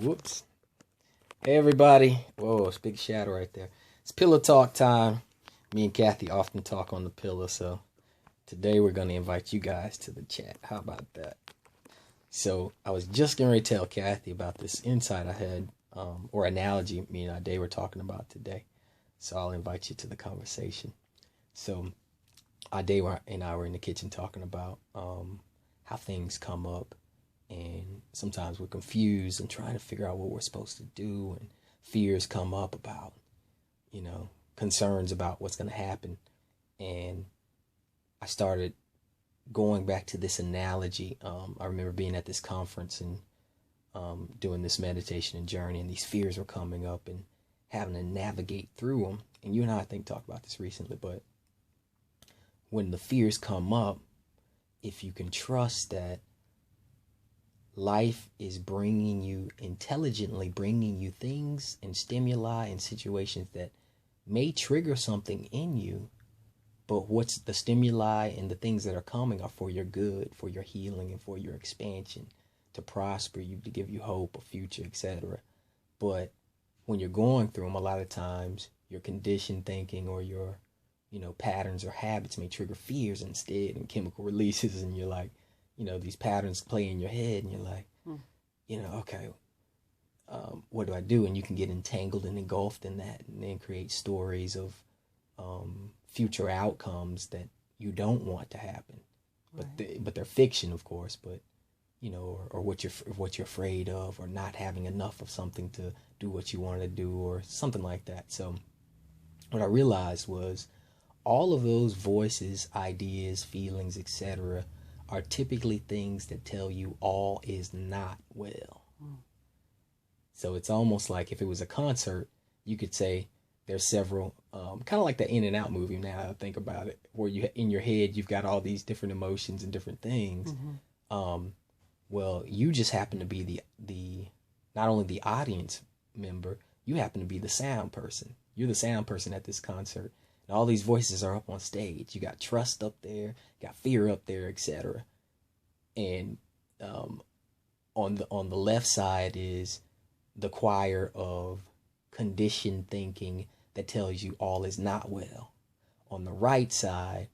Whoops. Hey everybody. Whoa, it's a big shadow right there. It's pillow talk time. Me and Kathy often talk on the pillow, so today we're going to invite you guys to the chat. How about that? So I was just getting ready to tell Kathy about this insight I had, or analogy me and Ade were talking about today. So I'll invite you to the conversation. So Ade and I were in the kitchen talking about how things come up, and sometimes we're confused and trying to figure out what we're supposed to do, and fears come up about, concerns about what's going to happen. And I started going back to this analogy. I remember being at this conference and doing this meditation and journey, and these fears were coming up and having to navigate through them. And you and I think talked about this recently, but when the fears come up, if you can trust that life is intelligently bringing you things and stimuli and situations that may trigger something in you, but what's the stimuli and the things that are coming are for your good, for your healing, and for your expansion, to prosper you, to give you hope, a future, etc. But when you're going through them, a lot of times your conditioned thinking or your patterns or habits may trigger fears instead, and chemical releases, and you're like, these patterns play in your head, and you're like, okay, what do I do? And you can get entangled and engulfed in that, and then create stories of future outcomes that you don't want to happen, but they're fiction, of course. But or what you're afraid of, or not having enough of something to do what you want to do, or something like that. So what I realized was all of those voices, ideas, feelings, etc., are typically things that tell you all is not well. So it's almost like if it was a concert, you could say there's several, kind of like the In and Out movie. Now I think about it, where you in your head you've got all these different emotions and different things. Well, you just happen to be the not only the audience member, you happen to be the sound person. You're the sound person at this concert. All these voices are up on stage. You got trust up there, you got fear up there, etc. And on the left side is the choir of conditioned thinking that tells you all is not well. On the right side